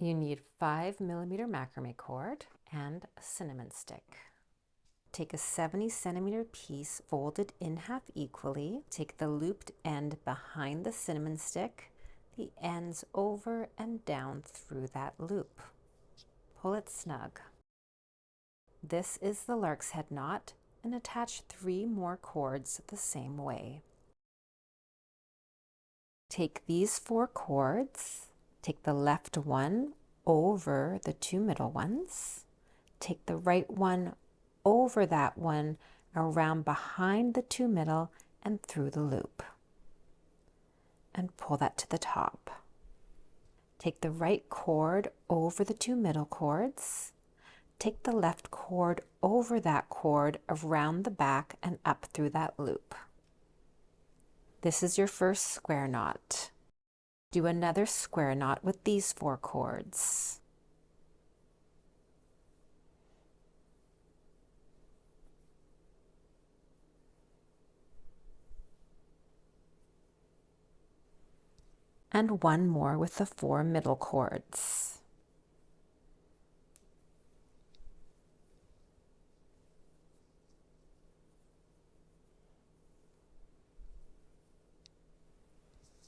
You need 5mm macrame cord and a cinnamon stick. Take a 70cm piece, fold it in half equally. Take the looped end behind the cinnamon stick, the ends over and down through that loop. Pull it snug. This is the lark's head knot, and attach 3 more cords the same way. Take these 4 cords, take the left one over the 2 middle ones, take the right one over that one, around behind the 2 middle and through the loop, and pull that to the top. Take the right cord over the 2 middle cords, take the left cord over that cord, around the back and up through that loop. This is your first square knot. Do another square knot with these 4 cords. And one more with the 4 middle cords.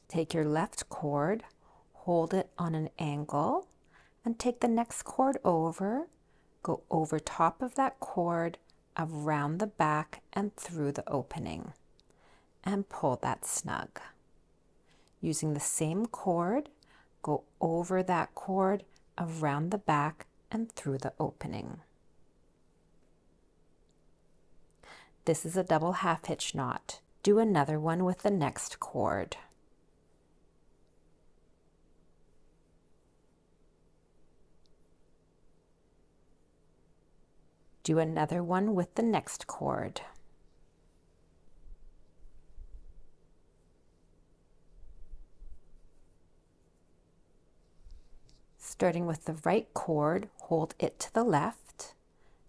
Take your left cord, hold it on an angle, and take the next cord over, go over top of that cord, around the back and through the opening, and pull that snug. Using the same cord, go over that cord, around the back and through the opening. This is a double half hitch knot. Do another one with the next cord. Do another one with the next cord. Starting with the right cord, hold it to the left.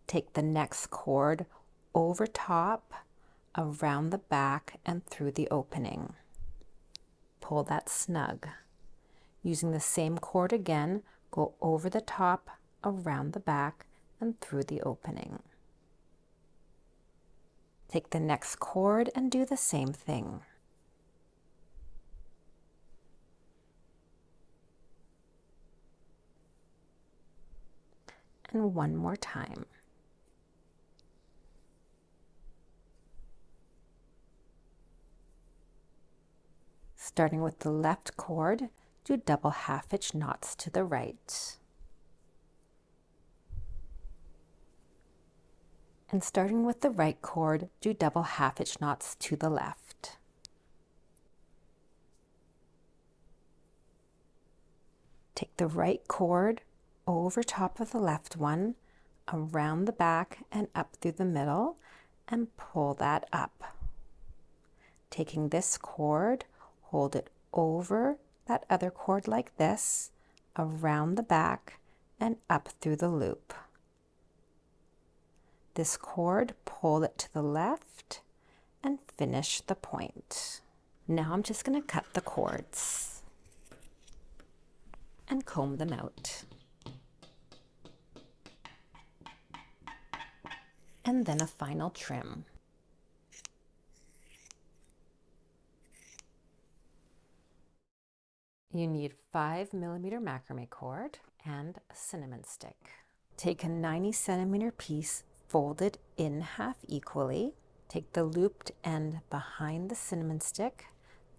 Take the next cord over top, around the back and through the opening. Pull that snug. Using the same cord again, go over the top, around the back and through the opening. Take the next cord and do the same thing. And one more time. Starting with the left cord, do double half hitch knots to the right. And starting with the right cord, do double half hitch knots to the left. Take the right cord over top of the left one, around the back and up through the middle, and pull that up. Taking this cord, hold it over that other cord like this, around the back and up through the loop. This cord, pull it to the left and finish the point. Now I'm just going to cut the cords and comb them out. And then a final trim. You need 5mm macrame cord and a cinnamon stick. Take a 90cm piece, fold it in half equally. Take the looped end behind the cinnamon stick.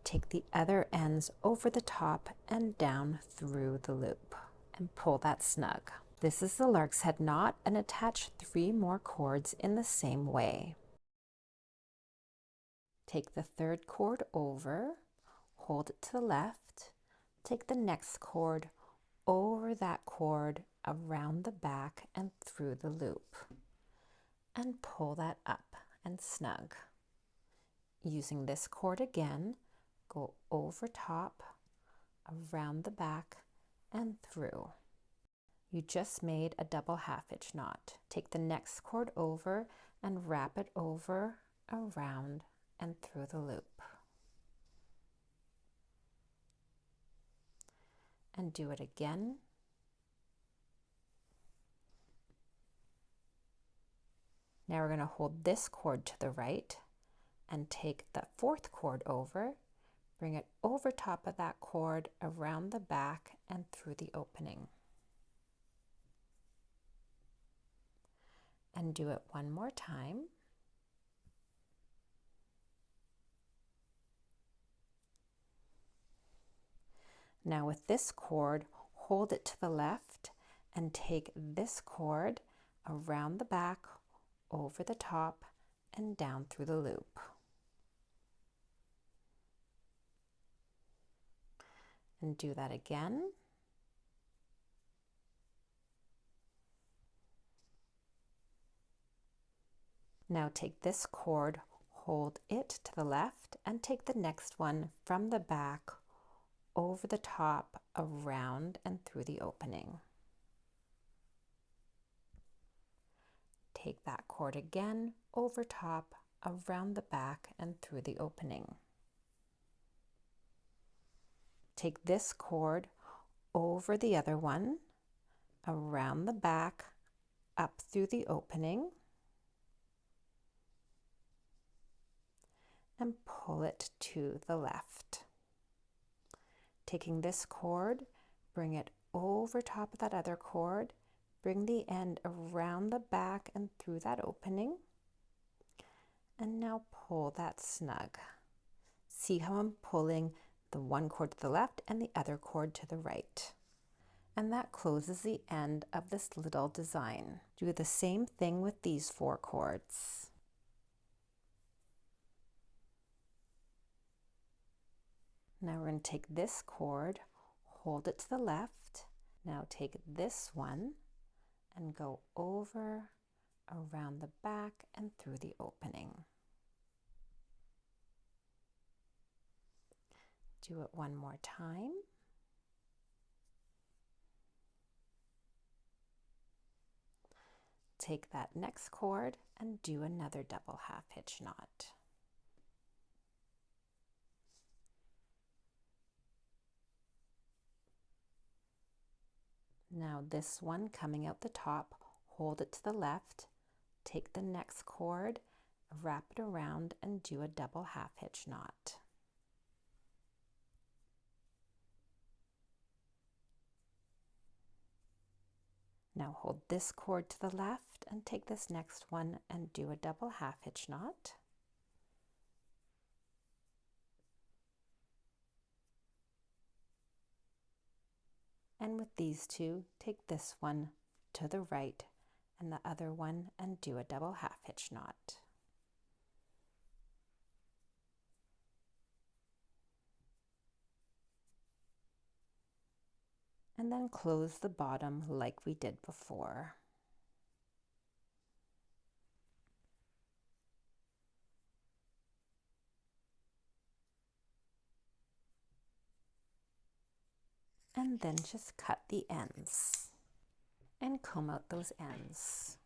Take the other ends over the top and down through the loop and pull that snug. This is the lark's head knot, and attach 3 more cords in the same way. Take the third cord over, hold it to the left, take the next cord over that cord, around the back and through the loop, and pull that up and snug. Using this cord again, go over top, around the back and through. You just made a double half hitch knot. Take the next cord over and wrap it over, around and through the loop. And do it again Now we're going to hold this cord to the right and take the fourth cord over, bring it over top of that cord, around the back and through the opening. And do it one more time. Now with this cord, hold it to the left and take this cord around the back, over the top, and down through the loop. And do that again. Now take this cord, hold it to the left, and take the next one from the back, over the top, around, and through the opening. Take that cord again, over top, around the back, and through the opening. Take this cord over the other one, around the back, up through the opening, and pull it to the left. Taking this cord, bring it over top of that other cord, bring the end around the back and through that opening, and now pull that snug. See how I'm pulling the one cord to the left and the other cord to the right. And that closes the end of this little design. Do the same thing with these 4 cords. Now we're going to take this cord, hold it to the left. Now take this one and go over, around the back and through the opening. Do it one more time. Take that next cord and do another double half hitch knot. Now this one coming out the top, hold it to the left, take the next cord, wrap it around and do a double half hitch knot. Now hold this cord to the left and take this next one and do a double half hitch knot. And with these two, take this one to the right and the other one and do a double half hitch knot. And then close the bottom like we did before. And then just cut the ends and comb out those ends.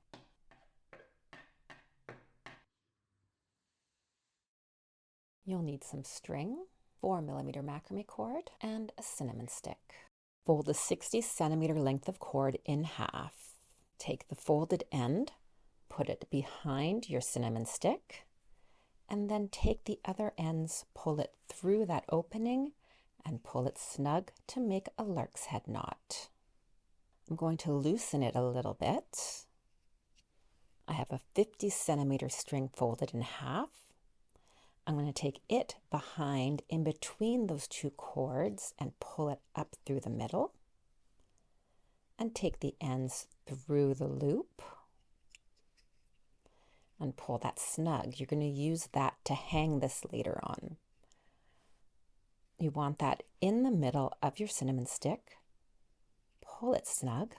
You'll need some string, 4mm macrame cord, and a cinnamon stick. Fold a 60cm length of cord in half. Take the folded end, put it behind your cinnamon stick, and then take the other ends, pull it through that opening, and pull it snug to make a lark's head knot. I'm going to loosen it a little bit. I have a 50cm string folded in half. I'm going to take it behind in between those 2 cords and pull it up through the middle and take the ends through the loop and pull that snug. You're going to use that to hang this later on. You want that in the middle of your cinnamon stick. Pull it snug,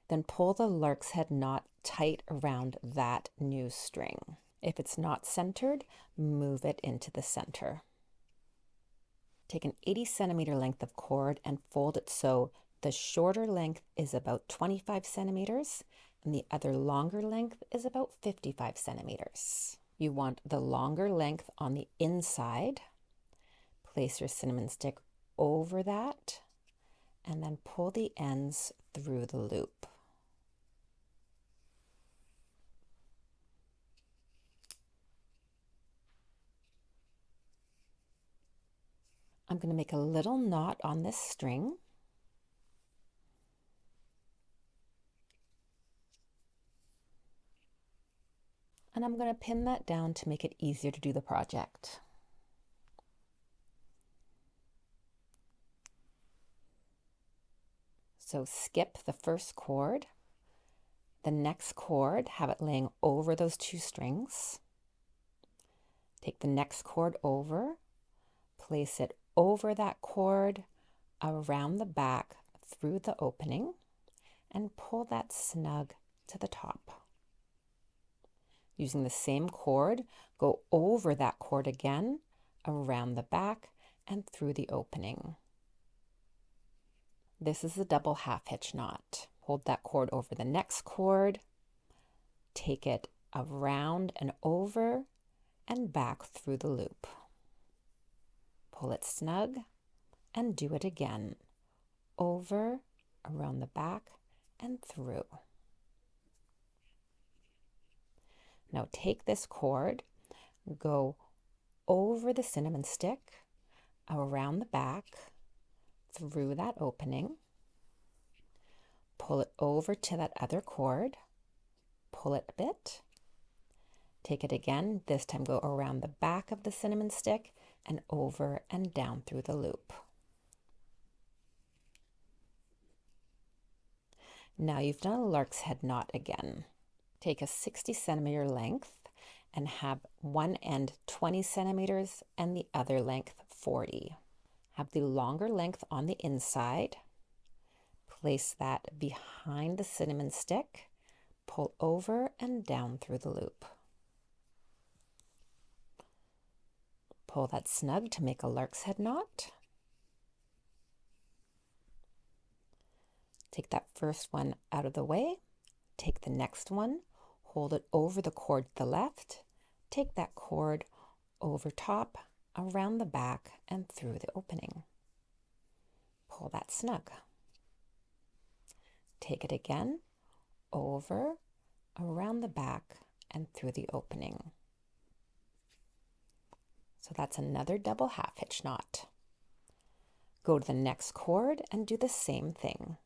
then pull the lark's head knot tight around that new string. If it's not centered, move it into the center. Take an 80cm length of cord and fold it so the shorter length is about 25 centimeters and the other longer length is about 55 centimeters. You want the longer length on the inside. Place your cinnamon stick over that and then pull the ends through the loop. I'm going to make a little knot on this string. And I'm going to pin that down to make it easier to do the project. So skip the first cord. The next cord, have it laying over those two strings. Take the next cord over, place it over that cord, around the back, through the opening, and pull that snug to the top. Using the same cord, go over that cord again, around the back, and through the opening. This is a double half hitch knot. Hold that cord over the next cord, take it around and over and back through the loop. Pull it snug and do it again, over, around the back, and through. Now take this cord, go over the cinnamon stick, around the back, through that opening, pull it over to that other cord, pull it a bit, take it again, this time go around the back of the cinnamon stick and over and down through the loop. Now you've done a lark's head knot again. Take a 60 centimeter length and have one end 20 centimeters and the other length 40. Have the longer length on the inside. Place that behind the cinnamon stick, pull over and down through the loop. Pull that snug to make a lark's head knot. Take that first one out of the way, take the next one, hold it over the cord to the left, take that cord over top, around the back, and through the opening. Pull that snug. Take it again, over, around the back, and through the opening. So that's another double half hitch knot. Go to the next cord and do the same thing.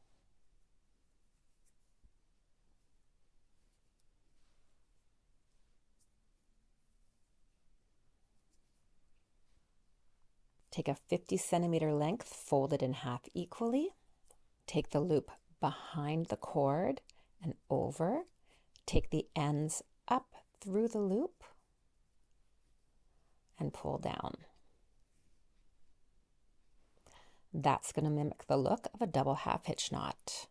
Take a 50 centimeter length, fold it in half equally. Take the loop behind the cord and over. Take the ends up through the loop and pull down. That's going to mimic the look of a double half hitch knot.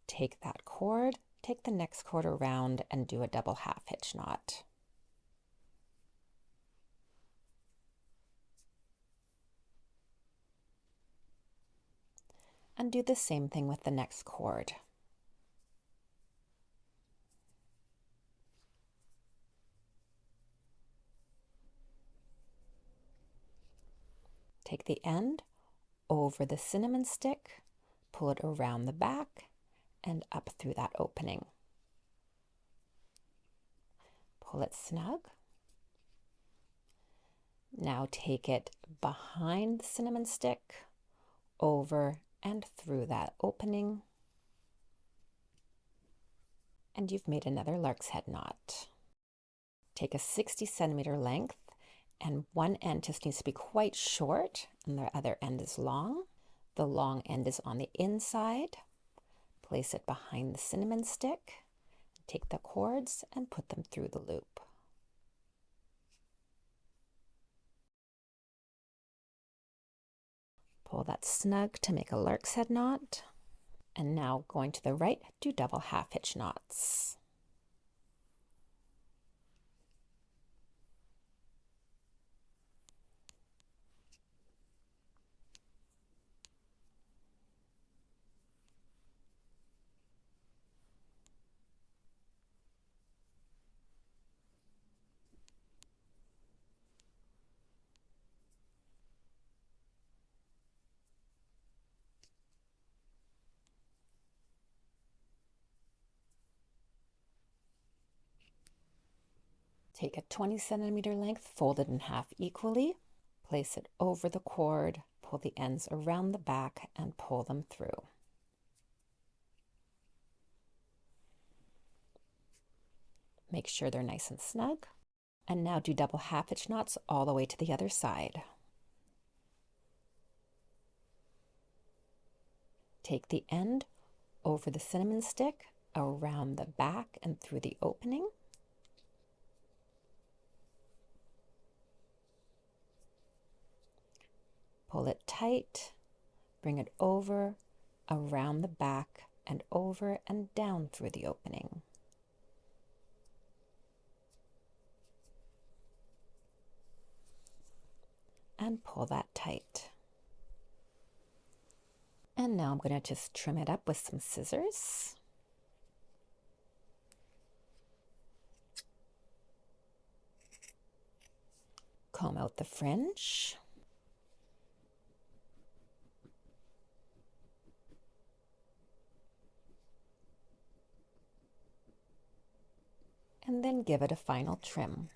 Take that cord, take the next cord around and do a double half hitch knot. And do the same thing with the next cord. Take the end over the cinnamon stick, pull it around the back and up through that opening. Pull it snug. Now take it behind the cinnamon stick, over and through that opening, and you've made another lark's head knot. Take a 60 centimeter length, and one end just needs to be quite short and the other end is long. The long end is on the inside. Place it behind the cinnamon stick, take the cords and put them through the loop. Pull that snug to make a lark's head knot. And now going to the right, do double half hitch knots. Take a 20 centimeter length, fold it in half equally. Place it over the cord, pull the ends around the back and pull them through. Make sure they're nice and snug. And now do double half hitch knots all the way to the other side. Take the end over the cinnamon stick, around the back and through the opening. Pull it tight, bring it over, around the back and over and down through the opening. And pull that tight. And now I'm going to just trim it up with some scissors. Comb out the fringe. And then give it a final trim.